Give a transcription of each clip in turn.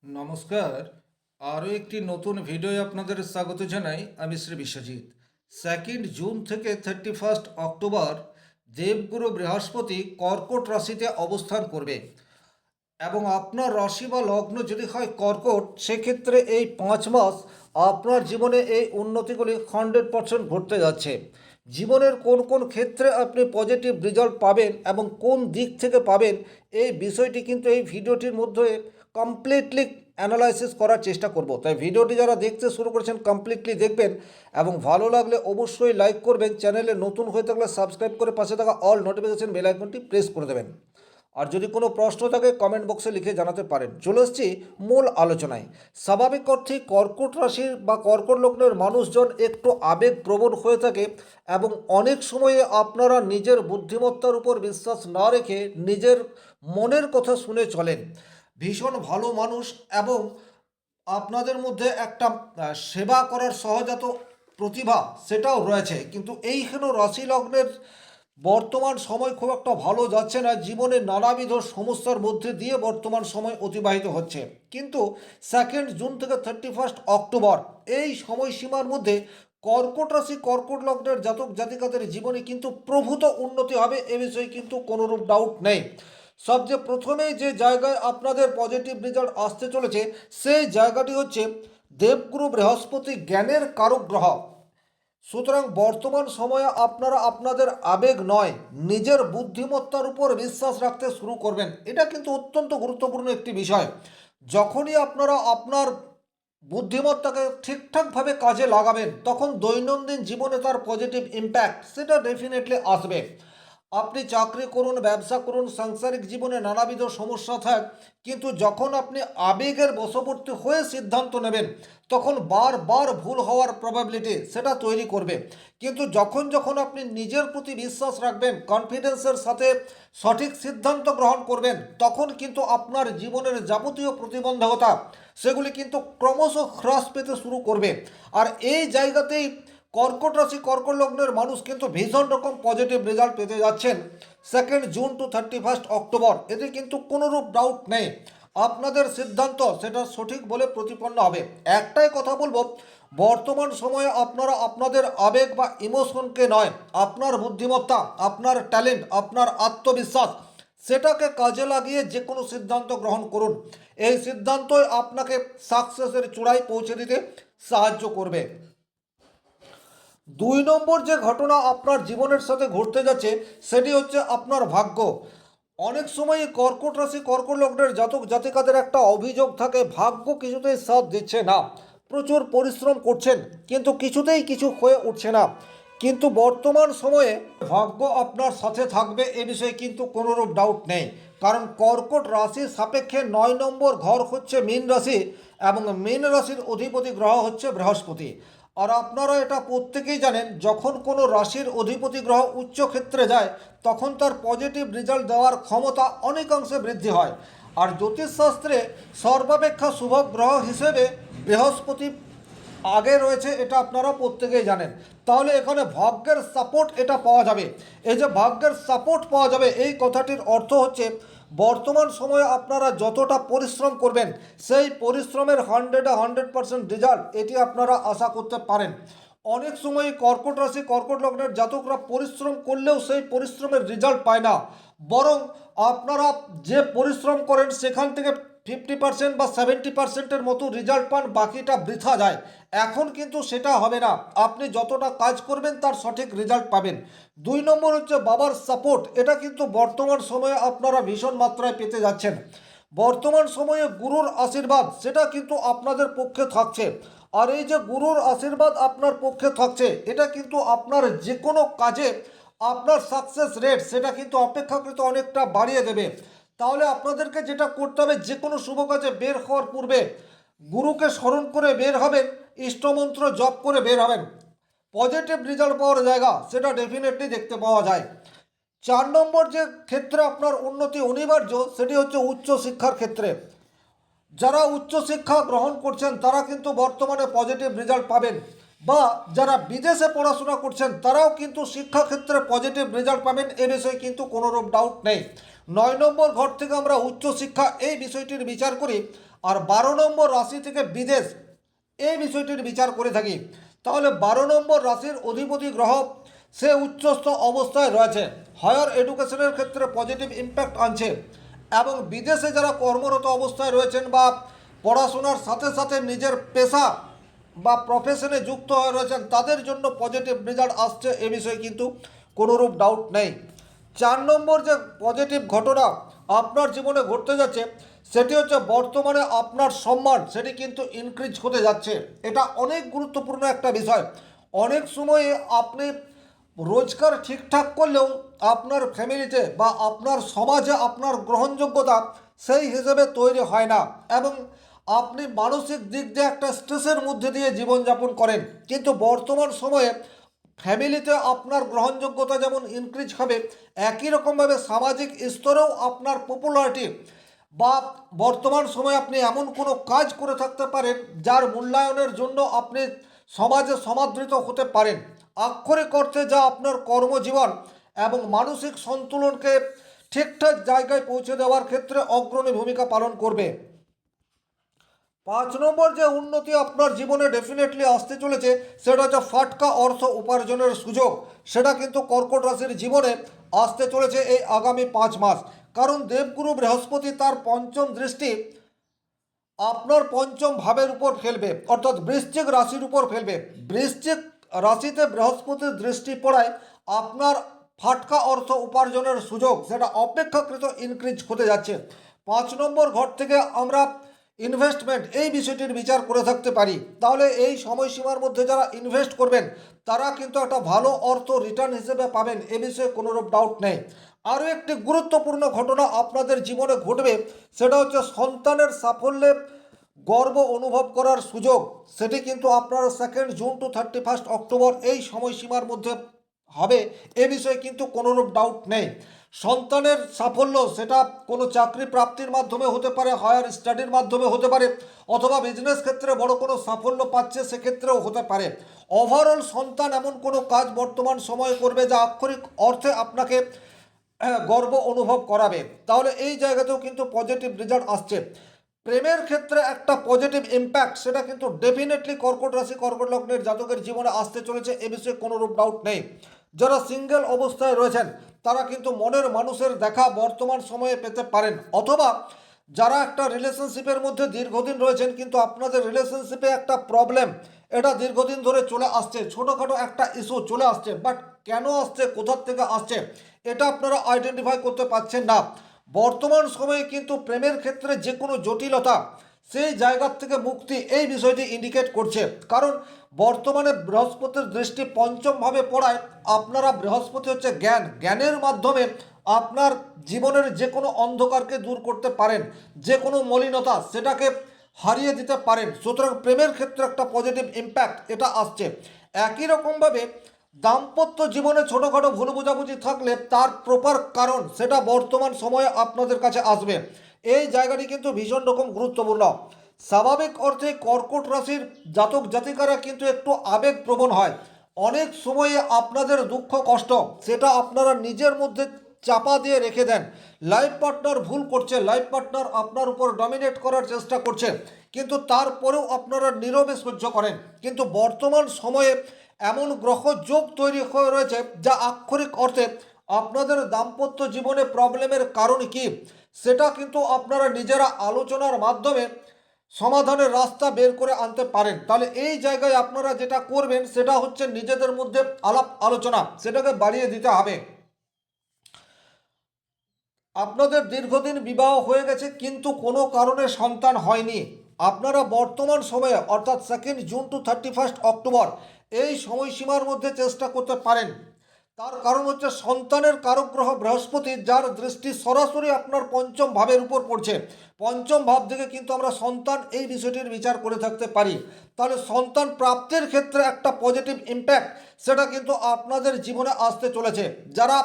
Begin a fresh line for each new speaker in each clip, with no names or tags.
নমস্কার। আরও একটি নতুন ভিডিওয় আপনাদের স্বাগত জানাই। আমি শ্রী বিশ্বজিৎ। 2 জুন থেকে 31 অক্টোবর দেবগুরু বৃহস্পতি কর্কট রাশিতে অবস্থান করবে এবং আপনার রাশি বা লগ্ন যদি হয় কর্কট, সেক্ষেত্রে এই 5 মাস আপনার জীবনে এই উন্নতিগুলি 100% ঘটতে যাচ্ছে। জীবনের কোন কোন ক্ষেত্রে আপনি পজিটিভ রেজাল্ট পাবেন এবং কোন দিক থেকে পাবেন, এই বিষয়টি কিন্তু এই ভিডিওটির মধ্যে কমপ্লিটলি অ্যানালাইসিস করার চেষ্টা করব। তাই ভিডিওটি যারা দেখতে শুরু করেছেন কমপ্লিটলি দেখবেন এবং ভালো লাগলে অবশ্যই লাইক করবেন। চ্যানেলে নতুন হয়ে থাকলে সাবস্ক্রাইব করে পাশে থাকা অল নোটিফিকেশন বেল আইকনটি প্রেস করে দেবেন। আর যদি কোনো প্রশ্ন থাকে কমেন্ট বক্সে লিখে জানাতে পারেন। চলে এসেছি মূল আলোচনায়। স্বাভাবিক অর্থেই কর্কট রাশির বা কর্কট লগ্নের মানুষজন একটু আবেগপ্রবণ হয়ে থাকে এবং অনেক সময়ে আপনারা নিজের বুদ্ধিমত্তার উপর বিশ্বাস না রেখে নিজের মনের কথা শুনে চলেন। ভীষণ ভালো মানুষ এবং আপনাদের মধ্যে একটা সেবা করার সহজাত প্রতিভা সেটাও রয়েছে, কিন্তু এইখানে রাশি লগ্নের বর্তমান সময় খুব একটা ভালো যাচ্ছে না। জীবনে নানাবিধ সমস্যার মধ্যে দিয়ে বর্তমান সময় অতিবাহিত হচ্ছে। কিন্তু 2 জুন থেকে 31 অক্টোবর এই সময়সীমার মধ্যে কর্কট রাশি কর্কট লগ্নের জাতক জাতিকাদের জীবনে কিন্তু প্রভূত উন্নতি হবে, এ বিষয়ে কিন্তু কোনোরূপ ডাউট নেই। সবচেয়ে প্রথমেই যে জায়গায় আপনাদের পজিটিভ রেজাল্ট আসতে চলেছে সেই জায়গাটি হচ্ছে দেবগুরু বৃহস্পতি, জ্ঞানের কারক গ্রহ। সুতরাং বর্তমান সময়ে আপনারা আপনাদের আবেগ নয়, নিজের বুদ্ধিমত্তার উপর বিশ্বাস রাখতে শুরু করবেন। এটা কিন্তু অত্যন্ত গুরুত্বপূর্ণ একটি বিষয়। যখনই আপনারা আপনার বুদ্ধিমত্তাকে ঠিকঠাকভাবে কাজে লাগাবেন, তখন দৈনন্দিন জীবনে তার পজিটিভ ইম্প্যাক্ট সেটা ডেফিনেটলি আসবে। আপনি চাকরি করুন, ব্যবসা করুন, সাংসারিক জীবনে নানাবিধ সমস্যা থাক, কিন্তু যখন আপনি আবেগের বশবর্তী হয়ে সিদ্ধান্ত নেবেন, তখন বারবার ভুল হওয়ার প্রবাবিলিটি সেটা তৈরি করবে। কিন্তু যখন যখন আপনি নিজের প্রতি বিশ্বাস রাখবেন, কনফিডেন্সের সাথে সঠিক সিদ্ধান্ত গ্রহণ করবেন, তখন কিন্তু আপনার জীবনের যাবতীয় প্রতিবন্ধকতা সেগুলি কিন্তু ক্রমশ হ্রাস পেতে শুরু করবে। আর এই জায়গাতেই কর্কট রাশি কর্কট লগ্নের মানুষ কিন্তু ভীষণ রকম পজিটিভ রেজাল্ট পেতে যাচ্ছেন 2 জুন টু 31 অক্টোবর। এতে কিন্তু কোনোরূপ ডাউট নেই। আপনাদের সিদ্ধান্ত সেটা সঠিক বলে প্রতিপন্ন হবে। একটাই কথা বলবো, বর্তমান সময়ে আপনারা আপনাদের আবেগ বা ইমোশনকে নয়, আপনার বুদ্ধিমত্তা, আপনার ট্যালেন্ট, আপনার আত্মবিশ্বাস সেটাকে কাজে লাগিয়ে যে কোনো সিদ্ধান্ত গ্রহণ করুন। এই সিদ্ধান্তই আপনাকে সাকসেসের চূড়ায় পৌঁছে দিতে সাহায্য করবে। 2 নম্বর যে ঘটনা আপনার জীবনের সাথে ঘটতে যাচ্ছে সেটি হচ্ছে আপনার ভাগ্য। অনেক সময় কর্কট রাশি কর্কট লগ্নের জাতক জাতিকাদের একটা অভিযোগ থাকে, ভাগ্য কিছুতেই সাথ দিচ্ছে না। প্রচুর পরিশ্রম করছেন কিন্তু কিছুতেই কিছু হয়ে উঠছে না। কিন্তু বর্তমান সময়ে ভাগ্য আপনার সাথে থাকবে, এ বিষয়ে কিন্তু কোনোরূপ ডাউট নেই। কারণ কর্কট রাশির সাপেক্ষে 9 নম্বর ঘর হচ্ছে মীন রাশি এবং মীন রাশির অধিপতি গ্রহ হচ্ছে বৃহস্পতি। আর আপনারা এটা প্রত্যেকেই জানেন, যখন কোনো রাশির অধিপতি গ্রহ উচ্চ ক্ষেত্রে যায় তখন তার পজিটিভ রেজাল্ট দেওয়ার ক্ষমতা অনেকাংশে বৃদ্ধি হয়। আর জ্যোতিষশাস্ত্রে সর্বাপেক্ষা শুভ গ্রহ হিসেবে বৃহস্পতি আগে রয়েছে, এটা আপনারা প্রত্যেকেই জানেন। তাহলে এখানে ভাগ্যের সাপোর্ট এটা পাওয়া যাবে। এই যে ভাগ্যের সাপোর্ট পাওয়া যাবে, এই কথাটির অর্থ হচ্ছে বর্তমান সময়ে আপনারা যতটা পরিশ্রম করবেন সেই পরিশ্রমের 100% রেজাল্ট এটি আপনারা আশা করতে পারেন। অনেক সময় কর্কট রাশি কর্কট লগ্নের জাতকরা পরিশ্রম করলেও সেই পরিশ্রমের রেজাল্ট পায় না, বরং আপনারা যে পরিশ্রম করেন সেখান থেকে 50% বা 70%-এর মতো রেজাল্ট পান, বাকিটা বৃথা যায়। এখন কিন্তু সেটা হবে না, আপনি যতটা কাজ করবেন তার সঠিক রেজাল্ট পাবেন। 2 নম্বর হচ্ছে বাবার সাপোর্ট। এটা কিন্তু বর্তমান সময়ে আপনারা ভীষণ মাত্রায় পেতে যাচ্ছেন। বর্তমান সময়ে গুরুর আশীর্বাদ সেটা কিন্তু আপনাদের পক্ষে থাকছে। আর এই যে গুরুর আশীর্বাদ আপনার পক্ষে থাকছে, এটা কিন্তু আপনার যে কোনো কাজে আপনার সাকসেস রেট সেটা কিন্তু অপেক্ষাকৃত অনেকটা বাড়িয়ে দেবে। তাহলে আপনাদেরকে যেটা করতে হবে, যে কোনো শুভ কাজে বের হওয়ার পূর্বে গুরুকে স্মরণ করে বের হবেন, ইষ্টমন্ত্র জপ করে বের হবেন। পজিটিভ রেজাল্ট পাওয়ার জায়গা সেটা ডেফিনেটলি দেখতে পাওয়া যায়। 4 নম্বর যে ক্ষেত্রে আপনার উন্নতি অনিবার্য সেটি হচ্ছে উচ্চ শিক্ষার ক্ষেত্রে। যারা উচ্চশিক্ষা গ্রহণ করছেন তারা কিন্তু বর্তমানে পজিটিভ রেজাল্ট পাবেন, বা যারা বিদেশে পড়াশোনা করছেন তারাও কিন্তু শিক্ষাক্ষেত্রে পজিটিভ রেজাল্ট পাবেন, এ বিষয়ে কিন্তু কোনোরূপ ডাউট নেই। 9 নম্বর ঘর থেকে আমরা উচ্চশিক্ষা এই বিষয়টির বিচার করি। আর 12 নম্বর রাশি থেকে বিদেশ, এই বিষয়টির বিচার করে থাকি। তাহলে 12 নম্বর রাশির অধিপতি গ্রহ সে উচ্চস্থ অবস্থায় রয়েছে, হায়ার এডুকেশনের ক্ষেত্রে পজিটিভ ইম্প্যাক্ট আনছে, এবং বিদেশে যারা কর্মরত অবস্থায় রয়েছেন বা পড়াশোনার সাথে সাথে নিজের পেশা বা প্রফেশনে যুক্ত হয়ে রয়েছেন তাদের জন্য পজিটিভ রেজাল্ট আসছে, এ বিষয়ে কিন্তু কোনোরূপ ডাউট নেই। 4 নম্বর যে পজিটিভ ঘটনা আপনার জীবনে ঘটতে যাচ্ছে সেটি হচ্ছে বর্তমানে আপনার সম্মান সেটি কিন্তু ইনক্রিজ হতে যাচ্ছে। এটা অনেক গুরুত্বপূর্ণ একটা বিষয়। অনেক সময়ে আপনি রোজগার ঠিকঠাক করলেও আপনার ফ্যামিলিতে বা আপনার সমাজে আপনার গ্রহণযোগ্যতা সেই হিসেবে তৈরি হয় না, এবং আপনি মানসিক দিক দিয়ে একটা স্ট্রেসের মধ্যে দিয়ে জীবনযাপন করেন। কিন্তু বর্তমান সময়ে ফ্যামিলিতে আপনার গ্রহণযোগ্যতা যেমন ইনক্রিজ হবে, একই রকমভাবে সামাজিক স্তরেও আপনার পপুলারিটি বা বর্তমান সময়ে আপনি এমন কোনো কাজ করে থাকতে পারেন যার মূল্যায়নের জন্য আপনি সমাজে সমাদৃত হতে পারেন। আক্ষরিক অর্থে যা আপনার কর্মজীবন এবং মানসিক সন্তুলনকে ঠিকঠাক জায়গায় পৌঁছে দেওয়ার ক্ষেত্রে অগ্রণী ভূমিকা পালন করবে। 5 নম্বর যে উন্নতি আপনার জীবনে ডেফিনেটলি আসতে চলেছে সেটা হচ্ছে ফাটকা অর্থ উপার্জনের সুযোগ, সেটা কিন্তু কর্কট রাশির জীবনে আসতে চলেছে এই আগামী 5 মাস। কারণ দেবগুরু বৃহস্পতি তার পঞ্চম দৃষ্টি আপনার পঞ্চম ভাবের উপর ফেলবে, অর্থাৎ বৃশ্চিক রাশির উপর ফেলবে। বৃশ্চিক রাশিতে বৃহস্পতির দৃষ্টি পড়ায় আপনার ফাটকা অর্থ উপার্জনের সুযোগ সেটা অপেক্ষাকৃত ইনক্রিজ হতে যাচ্ছে। 5 নম্বর ঘর থেকে আমরা ইনভেস্টমেন্ট এই বিষয়টির বিচার করে থাকতে পারি। তাহলে এই সময়সীমার মধ্যে যারা ইনভেস্ট করবেন তারা কিন্তু একটা ভালো অর্থ রিটার্ন হিসেবে পাবেন, এ বিষয়ে কোনোরূপ ডাউট নেই। আরও একটি গুরুত্বপূর্ণ ঘটনা আপনাদের জীবনে ঘটবে, সেটা হচ্ছে সন্তানের সাফল্যে গর্ব অনুভব করার সুযোগ, সেটি কিন্তু আপনার 2 জুন টু 31 অক্টোবর এই সময়সীমার মধ্যে হবে, এ বিষয়ে কিন্তু কোনোরূপ ডাউট নেই। সন্তানের সাফল্য সেটা কোনো চাকরি প্রাপ্তির মাধ্যমে হতে পারে, হায়ার স্টাডির মাধ্যমে হতে পারে, অথবা বিজনেস ক্ষেত্রে বড় কোনো সাফল্য পাচ্ছে সেক্ষেত্রেও হতে পারে। ওভারঅল সন্তান এমন কোনো কাজ বর্তমান সময়ে করবে যা আক্ষরিক অর্থে আপনাকে গর্ব অনুভব করাবে। তাহলে এই জায়গাতেও কিন্তু পজিটিভ রেজাল্ট আসছে। প্রেমের ক্ষেত্রে একটা পজিটিভ ইম্প্যাক্ট সেটা কিন্তু ডেফিনেটলি কর্কট রাশি কর্কট লগ্নের জাতকের জীবনে আসতে চলেছে, এ বিষয়ে কোনোরূপ ডাউট নেই। যারা সিঙ্গেল অবস্থায় রয়েছেন তারা কিন্তু মনের মানুষের দেখা বর্তমান সময়ে পেতে পারেন, অথবা যারা একটা রিলেশনশিপের মধ্যে দীর্ঘদিন রয়েছেন কিন্তু আপনাদের রিলেশনশিপে একটা প্রবলেম এটা দীর্ঘদিন ধরে চলে আসছে, ছোটোখাটো একটা ইস্যু চলে আসছে, বাট কেন আসছে, কোথার থেকে আসছে এটা আপনারা আইডেন্টিফাই করতে পারছেন না। বর্তমান সময়ে কিন্তু প্রেমের ক্ষেত্রে যে কোনো জটিলতা সেই জায়গার থেকে মুক্তি এই বিষয়টি ইন্ডিকেট করছে। কারণ বর্তমানে বৃহস্পতির দৃষ্টি পঞ্চমভাবে পড়ায় আপনারা, বৃহস্পতি হচ্ছে জ্ঞান, জ্ঞানের মাধ্যমে আপনার জীবনের যে কোনো অন্ধকারকে দূর করতে পারেন, যে কোনো মলিনতা সেটাকে হারিয়ে দিতে পারেন। সুতরাং প্রেমের ক্ষেত্রে একটা পজিটিভ ইম্প্যাক্ট এটা আসছে। একই রকমভাবে দাম্পত্য জীবনে ছোটোখাটো ভুল বোঝাবুঝি থাকলে তার প্রপার কারণ সেটা বর্তমান সময়ে আপনাদের কাছে আসবে, এই জায়গাটি কিন্তু ভীষণ রকম গুরুত্বপূর্ণ। স্বাভাবিক অর্থে কর্কট রাশির জাতক জাতিকারা কিন্তু একটু আবেগপ্রবণ হয়। অনেক সময়ে আপনাদের দুঃখ কষ্ট সেটা আপনারা নিজের মধ্যে চাপা দিয়ে রেখে দেন। লাইফ পার্টনার ভুল করছে, লাইফ পার্টনার আপনার উপর ডমিনেট করার চেষ্টা করছে, কিন্তু তারপরেও আপনারা নীরবে সহ্য করেন। কিন্তু বর্তমান সময়ে এমন গ্রহযোগ তৈরি হয়ে রয়েছে যা আক্ষরিক অর্থে আপনাদের দাম্পত্য জীবনে প্রবলেমের কারণ কি সেটা কিন্তু আপনারা নিজেরা আলোচনার মাধ্যমে সমাধানের রাস্তা বের করে আনতে পারেন। তাহলে এই জায়গায় আপনারা যেটা করবেন সেটা হচ্ছে নিজেদের মধ্যে আলাপ আলোচনা সেটাকে বাড়িয়ে দিতে হবে। আপনাদের দীর্ঘদিন বিবাহ হয়ে গেছে কিন্তু কোনো কারণে সন্তান হয়নি, আপনারা বর্তমান সময়ে অর্থাৎ 2 জুন টু 31 অক্টোবর এই সময়সীমার মধ্যে চেষ্টা করতে পারেন। তার কারণ হচ্ছে সন্তানের কারক গ্রহ বৃহস্পতি, যার দৃষ্টি সরাসরি আপনার পঞ্চম ভাবের উপর পড়ছে। পঞ্চম ভাব থেকে কিন্তু আমরা সন্তান এই বিষয়টির বিচার করে থাকতে পারি। তাহলে সন্তান প্রাপ্তির ক্ষেত্রে একটা পজিটিভ ইম্প্যাক্ট সেটা কিন্তু আপনাদের জীবনে আসতে চলেছে। যারা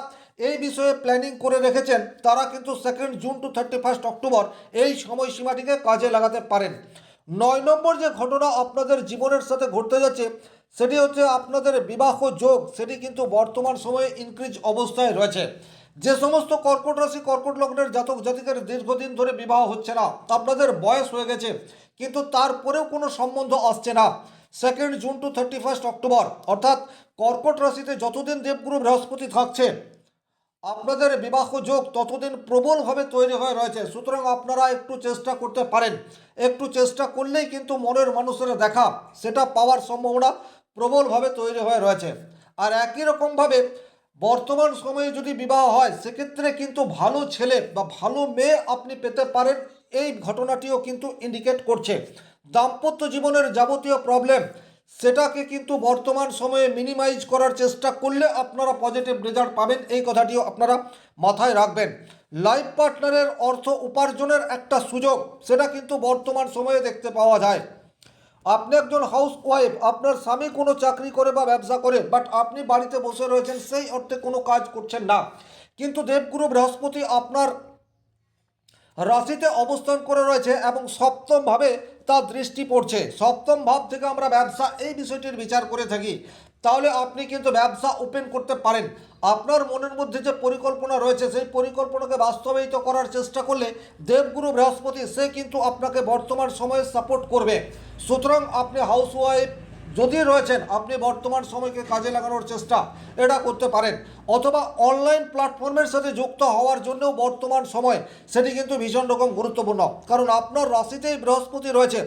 এই বিষয়ে প্ল্যানিং করে রেখেছেন তারা কিন্তু 2 জুন টু 31 অক্টোবর এই সময়সীমাটিকে কাজে লাগাতে পারেন। 9 নম্বর যে ঘটনা আপনাদের জীবনের সাথে ঘটতে যাচ্ছে সেটি হচ্ছে আপনাদের বিবাহ যোগ, সেটি কিন্তু বর্তমান সময়ে ইনক্রিজ অবস্থায় রয়েছে। যে সমস্ত কর্কট রাশি কর্কট লগ্নের জাতক জাতিকার দীর্ঘদিন ধরে বিবাহ হচ্ছে না, আপনাদের বয়স হয়ে গেছে কিন্তু তারপরেও কোনো সম্বন্ধ আসছে না, 2 জুন টু 31 অক্টোবর অর্থাৎ কর্কট রাশিতে যতদিন দেবগুরু বৃহস্পতি থাকছে আপনাদের বিবাহ যোগ ততদিন প্রবলভাবে তৈরি হয়ে রয়েছে। সুতরাং আপনারা একটু চেষ্টা করতে পারেন, একটু চেষ্টা করলেই কিন্তু মনের মানুষের দেখা সেটা পাওয়ার সম্ভাবনা প্রবলভাবে তৈরি হয়ে রয়েছে। আর একই রকমভাবে বর্তমান সময়ে যদি বিবাহ হয় সেক্ষেত্রে কিন্তু ভালো ছেলে বা ভালো মেয়ে আপনি পেতে পারেন, এই ঘটনাটিও কিন্তু ইন্ডিকেট করছে। দাম্পত্য জীবনের যাবতীয় প্রবলেম সেটাকে কিন্তু বর্তমান সময়ে মিনিমাইজ করার চেষ্টা করলে আপনারা পজিটিভ রেজাল্ট পাবেন, এই কথাটিও আপনারা মাথায় রাখবেন। লাইফ পার্টনারের অর্থ উপার্জনের একটা সুযোগ সেটা কিন্তু বর্তমান সময়ে দেখতে পাওয়া যায়। আপনি একজন হাউস ওয়াইফ, আপনার স্বামী কোনো চাকরি করে বা ব্যবসা করে, বাট আপনি বাড়িতে বসে রয়েছেন, সেই অর্থে কোনো কাজ করছেন না, কিন্তু দেবগুরু বৃহস্পতি আপনার রাশিতে অবস্থান করে রয়েছে এবং সপ্তম ভাবে তার দৃষ্টি পড়ছে। সপ্তম ভাব থেকে আমরা ব্যবসা এই বিষয়টির বিচার করে থাকি। তাহলে আপনি কিন্তু ব্যবসা ওপেন করতে পারেন। আপনার মনের মধ্যে যে পরিকল্পনা রয়েছে সেই পরিকল্পনাকে বাস্তবায়িত করার চেষ্টা করলে দেবগুরু বৃহস্পতি সে কিন্তু আপনাকে বর্তমান সময়ে সাপোর্ট করবে। সুতরাং আপনি হাউস ওয়াইফ যদি রয়েছেন আপনি বর্তমান সময়কে কাজে লাগানোর চেষ্টা এটা করতে পারেন, অথবা অনলাইন প্ল্যাটফর্মের সাথে যুক্ত হওয়ার জন্যও বর্তমান সময় সেটি কিন্তু ভীষণ রকম গুরুত্বপূর্ণ, কারণ আপনার রাশিতেই বৃহস্পতি রয়েছে,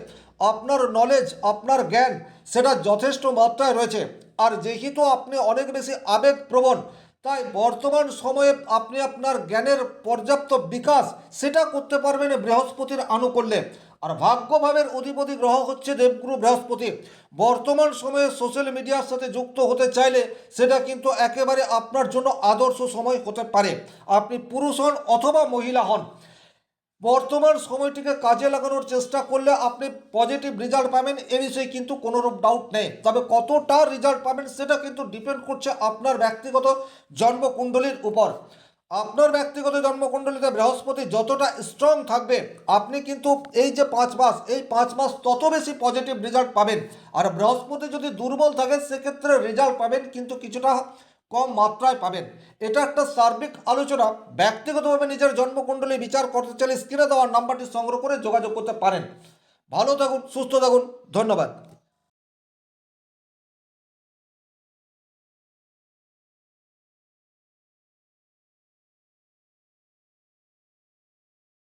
আপনার নলেজ আপনার জ্ঞান সেটা যথেষ্ট মাত্রায় রয়েছে। আর যেহেতু আপনি অনেক বেশি আবেগপ্রবণ, তাই বর্তমান সময়ে আপনি আপনার জ্ঞানের পর্যাপ্ত বিকাশ সেটা করতে পারবেন বৃহস্পতির আনুকূল্যে। আর ভাগ্যভাবের অধিপতি গ্রহ হচ্ছে দেবগুরু বৃহস্পতি। বর্তমান সময়ে সোশ্যাল মিডিয়ার সাথে যুক্ত হতে চাইলে সেটা কিন্তু একেবারে আপনার জন্য আদর্শ সময় হতে পারে। আপনি পুরুষ হন অথবা মহিলা হন, বর্তমান সময়টিকে কাজে লাগানোর চেষ্টা করলে আপনি পজিটিভ রেজাল্ট পাবেন, এ বিষয়ে কিন্তু কোনোরূপ ডাউট নেই। তবে কতটা রেজাল্ট পাবেন সেটা কিন্তু ডিপেন্ড করছে আপনার ব্যক্তিগত জন্মকুণ্ডলীর উপর। আপনার ব্যক্তিগত জন্মকুণ্ডলীতে বৃহস্পতি যতটা স্ট্রং থাকবে আপনি কিন্তু এই যে 5 মাস, এই 5 মাস তত বেশি পজিটিভ রেজাল্ট পাবেন। আর বৃহস্পতি যদি দুর্বল থাকে সেক্ষেত্রে রেজাল্ট পাবেন কিন্তু কিছুটা কম মাত্রায় পাবেন। এটা একটা সার্বিক আলোচনা। ব্যক্তিগতভাবে নিজের জন্মকুণ্ডলী বিচার করতে চাইলে স্ক্রিনে দেওয়ার নাম্বারটি সংগ্রহ করে যোগাযোগ করতে পারেন। ভালো থাকুন, সুস্থ থাকুন, ধন্যবাদ।